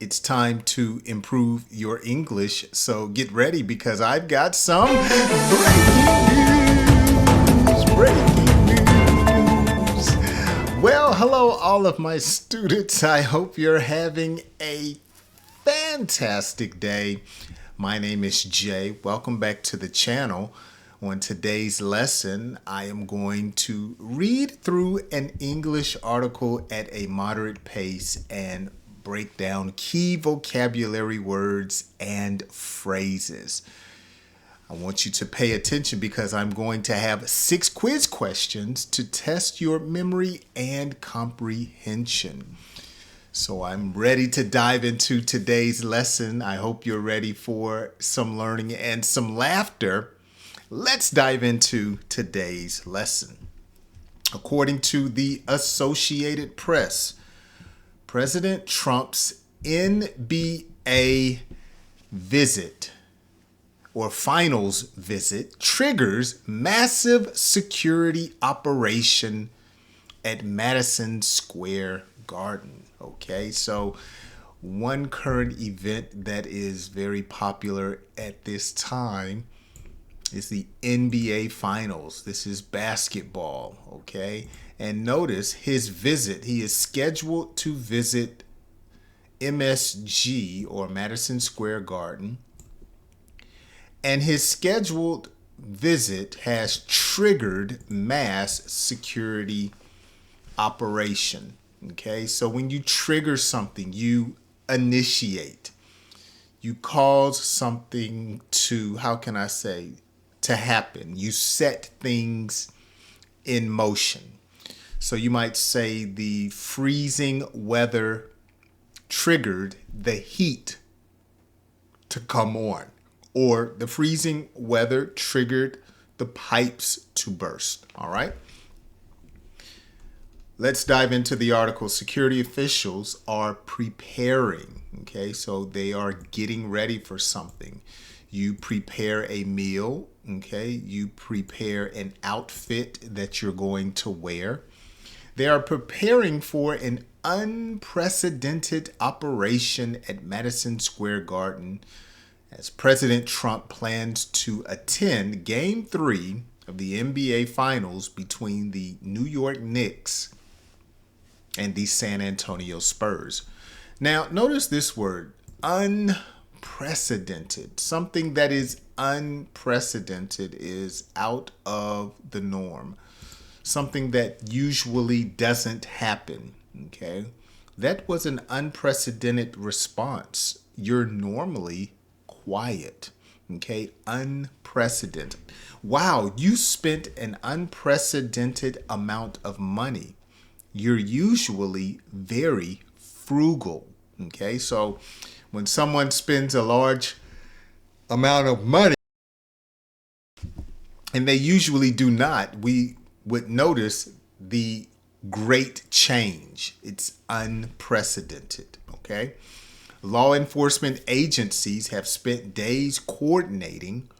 It's time to improve your English. So get ready because I've got some breaking news. Well, hello, all of my students. I hope you're having a fantastic day. My name is Jay. Welcome back to the channel. On today's lesson, I am going to read through an English article at a moderate pace and break down key vocabulary words and phrases. I want you to pay attention because I'm going to have 6 quiz questions to test your memory and comprehension. So I'm ready to dive into today's lesson. I hope you're ready for some learning and some laughter. Let's dive into today's lesson. According to the Associated Press, President Trump's NBA visit or finals visit triggers massive security operation at Madison Square Garden. Okay, so one current event that is very popular at this time is the NBA Finals. This is basketball, okay? And notice his visit. He is scheduled to visit MSG or Madison Square Garden. And his scheduled visit has triggered mass security operation, okay? So when you trigger something, you initiate. You cause something to, to happen. You set things in motion. So you might say the freezing weather triggered the heat to come on, or the freezing weather triggered the pipes to burst. All right. Let's dive into the article. Security officials are preparing. Okay, so they are getting ready for something. You prepare a meal. Okay, you prepare an outfit that you're going to wear. They are preparing for an unprecedented operation at Madison Square Garden as President Trump plans to attend Game 3 of the NBA Finals between the New York Knicks and the San Antonio Spurs. Now, notice this word, unprecedented. Something that is unprecedented is out of the norm. Something that usually doesn't happen, okay? That was an unprecedented response. You're normally quiet, okay? Unprecedented. Wow, you spent an unprecedented amount of money. You're usually very frugal, okay? So when someone spends a large amount of money, and they usually do not, we would notice the great change. It's unprecedented, okay? Law enforcement agencies have spent days coordinating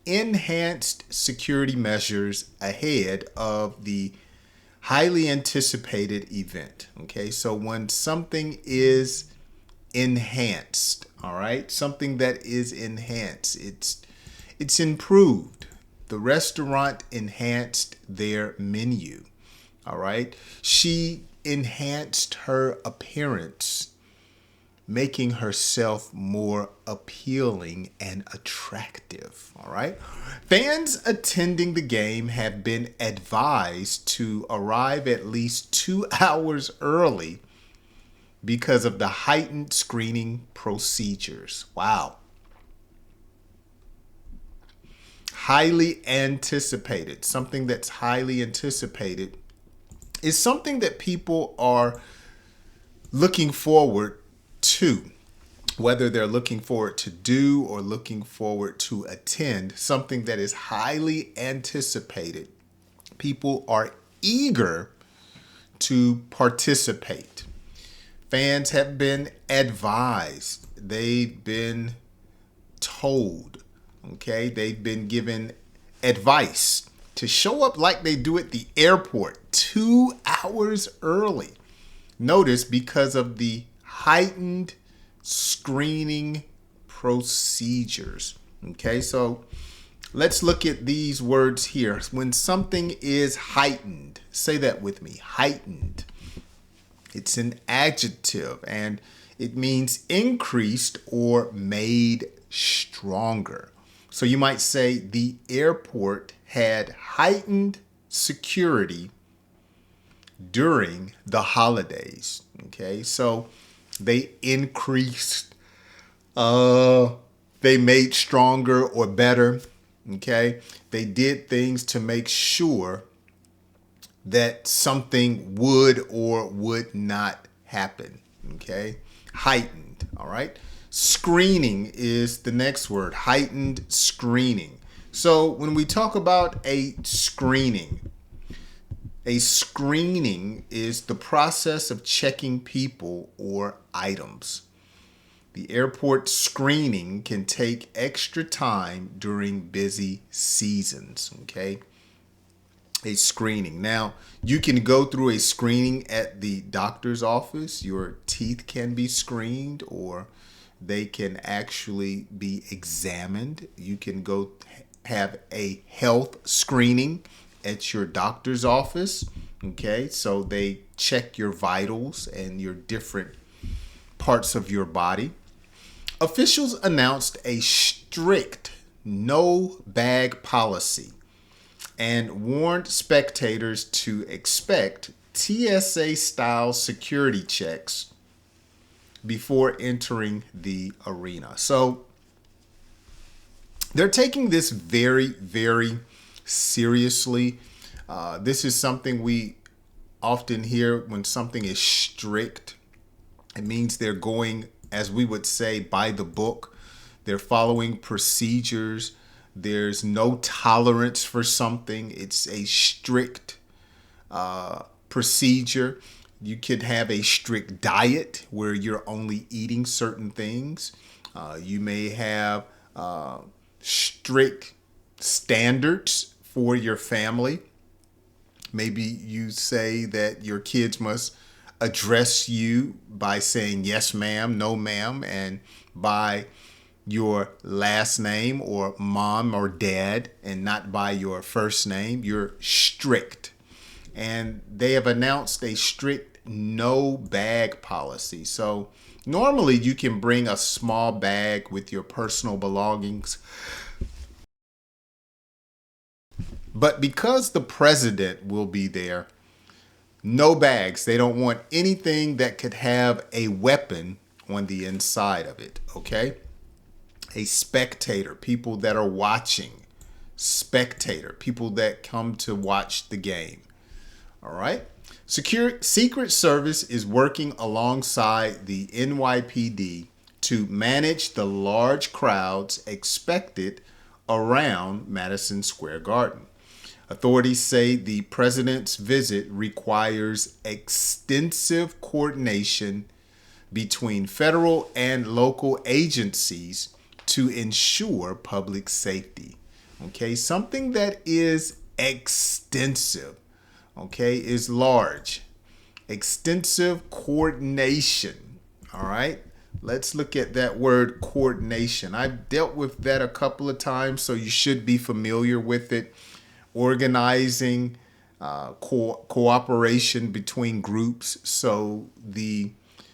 enhanced security measures ahead of the highly anticipated event, okay? So when something is enhanced, all right? Something that is enhanced, it's improved. The restaurant enhanced their menu, all right? She enhanced her appearance, making herself more appealing and attractive, all right? Fans attending the game have been advised to arrive at least 2 hours early because of the heightened screening procedures. Wow. Highly anticipated. Something that's highly anticipated is something that people are looking forward to, whether they're looking forward to do or looking forward to attend. Something that is highly anticipated. People are eager to participate. Fans have been advised. They've been told. Okay, they've been given advice to show up like they do at the airport 2 hours early. Notice because of the heightened screening procedures. Okay, so let's look at these words here. When something is heightened, say that with me, heightened. It's an adjective and it means increased or made stronger. So you might say the airport had heightened security during the holidays. Okay, so they increased, they made stronger or better. Okay, they did things to make sure that something would or would not happen. Okay, heightened. All right. Screening is the next word, heightened screening. So when we talk about a screening is the process of checking people or items. The airport screening can take extra time during busy seasons, okay? A screening. Now, you can go through a screening at the doctor's office. Your teeth can be screened, or they can actually be examined. You can go have a health screening at your doctor's office. Okay, so they check your vitals and your different parts of your body. Officials announced a strict no bag policy and warned spectators to expect TSA-style security checks before entering the arena. So they're taking this very, very seriously. This is something we often hear when something is strict. It means they're going, as we would say, by the book. They're following procedures. There's no tolerance for something. It's a strict procedure. You could have a strict diet where you're only eating certain things. You may have strict standards for your family. Maybe you say that your kids must address you by saying yes ma'am, no ma'am, and by your last name or mom or dad, and not by your first name. You're strict. And they have announced a strict no bag policy. So normally you can bring a small bag with your personal belongings. But because the president will be there, no bags. They don't want anything that could have a weapon on the inside of it, okay? A spectator, people that are watching. Spectator, people that come to watch the game. All right? Secret Service is working alongside the NYPD to manage the large crowds expected around Madison Square Garden. Authorities say the president's visit requires extensive coordination between federal and local agencies to ensure public safety. Okay, something that is extensive, okay, is large. Extensive coordination. All right, let's look at that word coordination. I've dealt with that a couple of times, so you should be familiar with it. Organizing, cooperation between groups. So the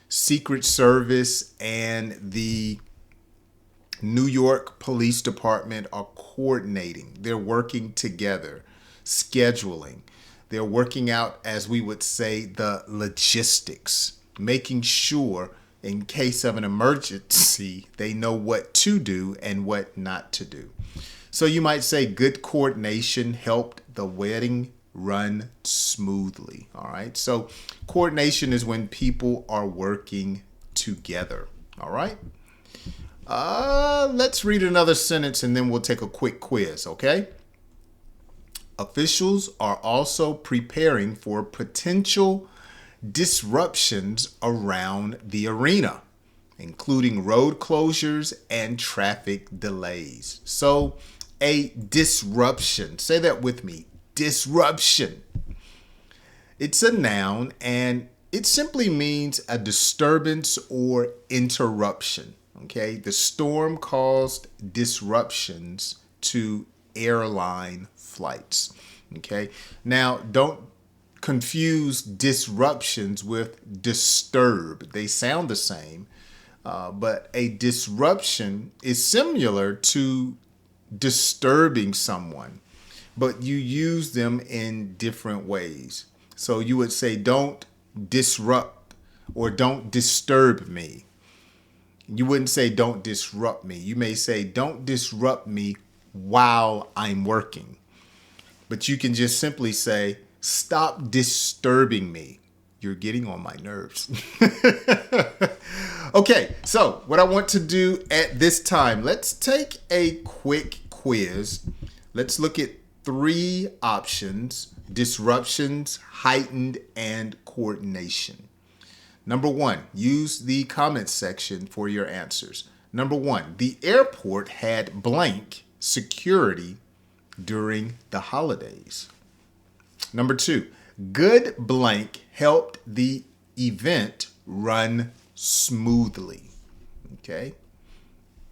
Secret Service and the New York Police Department are coordinating. They're working together, scheduling. They're working out, as we would say, the logistics, making sure in case of an emergency, they know what to do and what not to do. So you might say good coordination helped the wedding run smoothly. All right. So coordination is when people are working together. All right. Let's read another sentence and then we'll take a quick quiz. Okay. Officials are also preparing for potential disruptions around the arena, including road closures and traffic delays. So a disruption, say that with me, disruption. It's a noun and It simply means a disturbance or interruption. Okay, the storm caused disruptions to airline flights. Okay, now don't confuse disruptions with disturb. They sound the same, but a disruption is similar to disturbing someone, but you use them in different ways. So you would say, don't disrupt or don't disturb me. You wouldn't say don't disrupt me. You may say don't disrupt me while I'm working. But you can just simply say stop disturbing me. You're getting on my nerves. Okay, so what I want to do at this time, let's take a quick quiz. Let's look at 3 options: disruptions, heightened, and coordination. Number 1, use the comments section for your answers. Number 1, the airport had blank security during the holidays. Number 2, good blank helped the event run smoothly. Okay.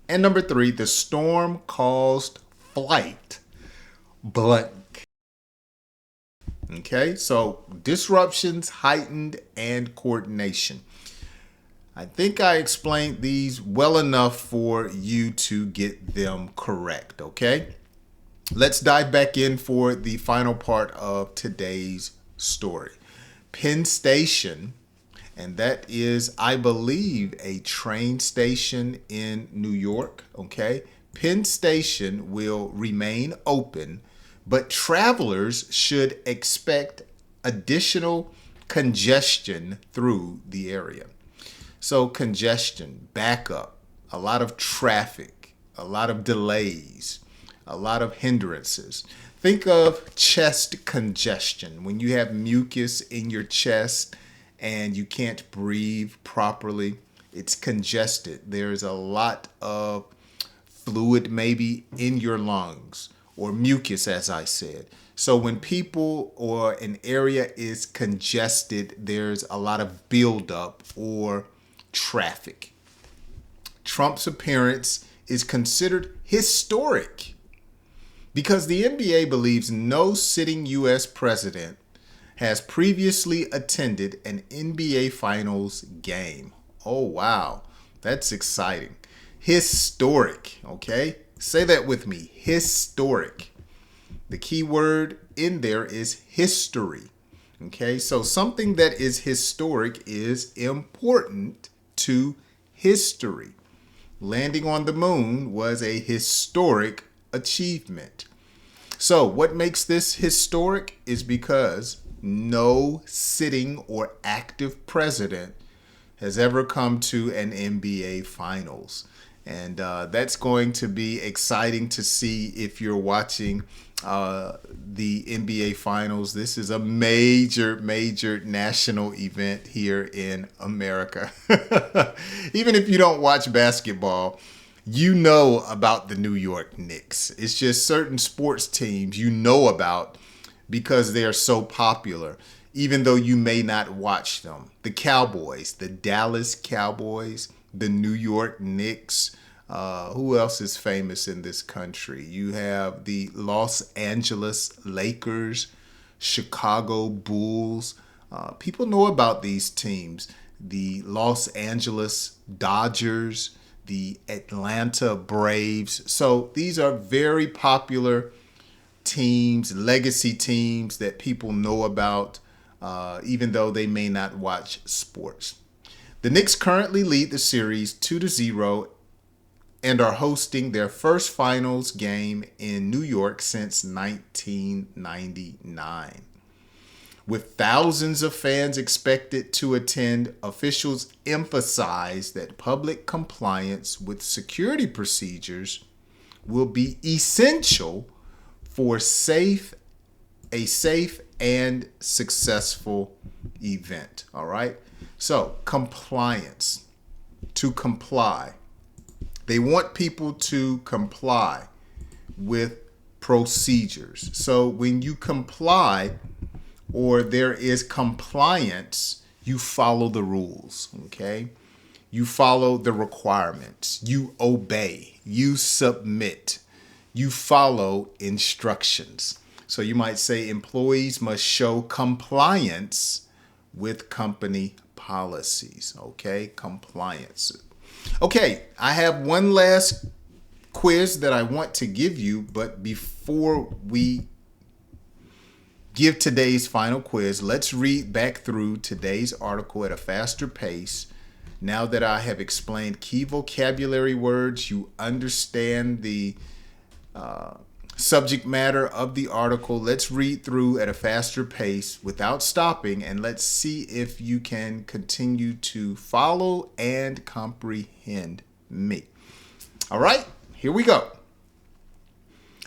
And number 3, the storm caused flight blank. Okay, so disruptions, heightened, and coordination. I think I explained these well enough for you to get them correct, okay? Let's dive back in for the final part of today's story. Penn Station, and that is, I believe, a train station in New York, okay? Penn Station will remain open, but travelers should expect additional congestion through the area. So congestion, backup, a lot of traffic, a lot of delays, a lot of hindrances. Think of chest congestion, when you have mucus in your chest and you can't breathe properly. It's congested. There's a lot of fluid maybe in your lungs, or mucus, as I said. So when people or an area is congested, there's a lot of buildup or traffic. Trump's appearance is considered historic because the NBA believes no sitting U.S. president has previously attended an NBA Finals game. Oh, wow. That's exciting. Historic, okay? Say that with me, historic. The key word in there is history. Okay, so something that is historic is important to history. Landing on the moon was a historic achievement. So what makes this historic is because no sitting or active president has ever come to an NBA Finals. And that's going to be exciting to see if you're watching the NBA Finals. This is a major national event here in America. Even if you don't watch basketball, you know about the New York Knicks. It's just certain sports teams you know about because they are so popular, even though you may not watch them. The Cowboys, the Dallas Cowboys, the New York Knicks. Who else is famous in this country? You have the Los Angeles Lakers, Chicago Bulls. People know about these teams. The Los Angeles Dodgers, the Atlanta Braves. So these are very popular teams, legacy teams that people know about, even though they may not watch sports. The Knicks currently lead the series 2-0 and are hosting their first finals game in New York since 1999. With thousands of fans expected to attend, officials emphasize that public compliance with security procedures will be essential for a safe and successful event. All right. So compliance, to comply. They want people to comply with procedures. So when you comply or there is compliance, You follow the rules, okay? You follow the requirements. You obey. You submit. You follow instructions. So you might say employees must show compliance with company policies, okay? Compliance. Okay, I have one last quiz that I want to give you, but before we give today's final quiz, let's read back through today's article at a faster pace. Now that I have explained key vocabulary words, you understand the subject matter of the article. Let's read through at a faster pace without stopping, and let's see if you can continue to follow and comprehend me. All right, here we go.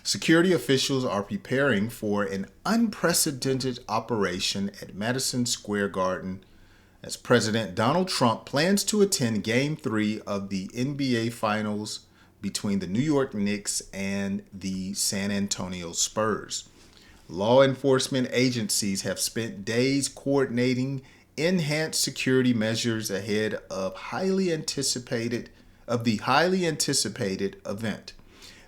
Security officials are preparing for an unprecedented operation at Madison Square Garden as President Donald Trump plans to attend Game 3 of the NBA Finals between the New York Knicks and the San Antonio Spurs. Law enforcement agencies have spent days coordinating enhanced security measures ahead of the highly anticipated event.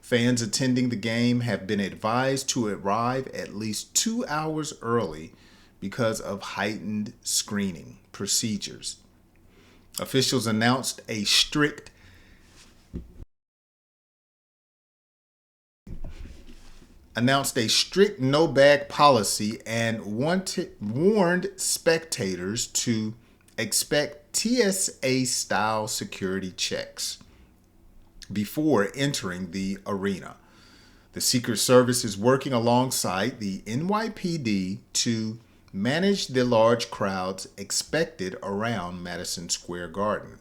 Fans attending the game have been advised to arrive at least 2 hours early because of heightened screening procedures. Officials announced a strict no-bag policy and warned spectators to expect TSA-style security checks before entering the arena. The Secret Service is working alongside the NYPD to manage the large crowds expected around Madison Square Garden.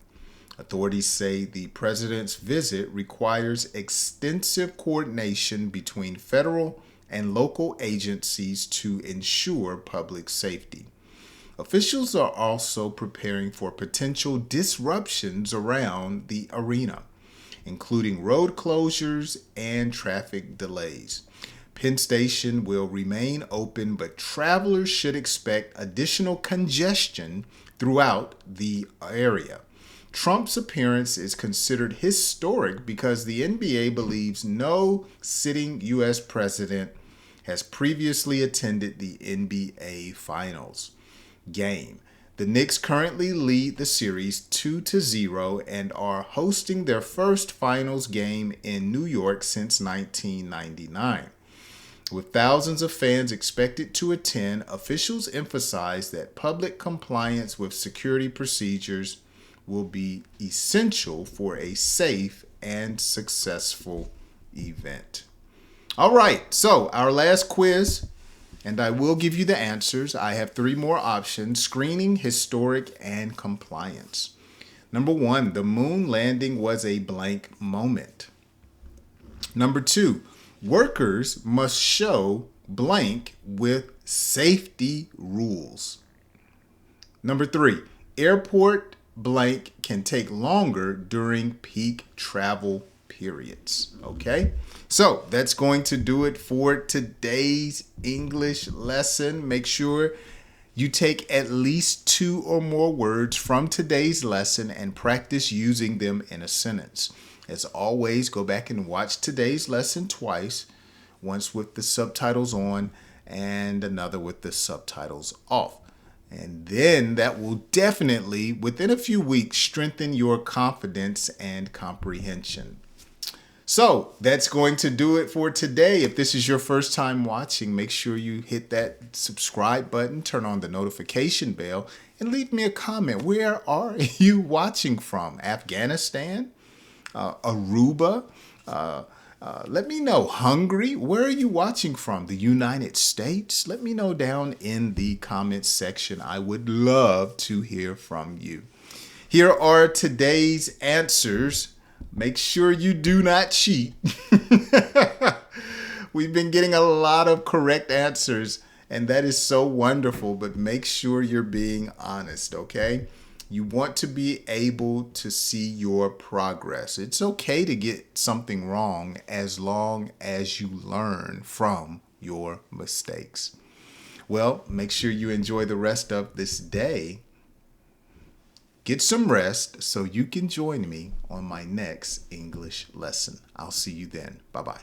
Authorities say the president's visit requires extensive coordination between federal and local agencies to ensure public safety. Officials are also preparing for potential disruptions around the arena, including road closures and traffic delays. Penn Station will remain open, but travelers should expect additional congestion throughout the area. Trump's appearance is considered historic because the NBA believes no sitting U.S. president has previously attended the NBA Finals game. The Knicks currently lead the series 2-0 and are hosting their first finals game in New York since 1999. With thousands of fans expected to attend, officials emphasize that public compliance with security procedures will be essential for a safe and successful event. All right, so our last quiz, and I will give you the answers. I have 3 more options: screening, historic, and compliance. Number 1, the moon landing was a blank moment. Number 2, workers must show blank with safety rules. Number 3, airport blank can take longer during peak travel periods. Okay, so that's going to do it for today's English lesson. Make sure you take at least 2 or more words from today's lesson and practice using them in a sentence. As always, go back and watch today's lesson twice, once with the subtitles on and another with the subtitles off. And then that will definitely, within a few weeks, strengthen your confidence and comprehension. So that's going to do it for today. If this is your first time watching, make sure you hit that subscribe button, turn on the notification bell, and leave me a comment. Where are you watching from? Afghanistan? Aruba? Let me know. Hungary? Where are you watching from? The United States? Let me know down in the comments section. I would love to hear from you. Here are today's answers. Make sure you do not cheat. We've been getting a lot of correct answers, and that is so wonderful, but make sure you're being honest, okay? You want to be able to see your progress. It's okay to get something wrong as long as you learn from your mistakes. Well, make sure you enjoy the rest of this day, Get some rest so you can join me on my next English lesson. I'll see you then. Bye-bye.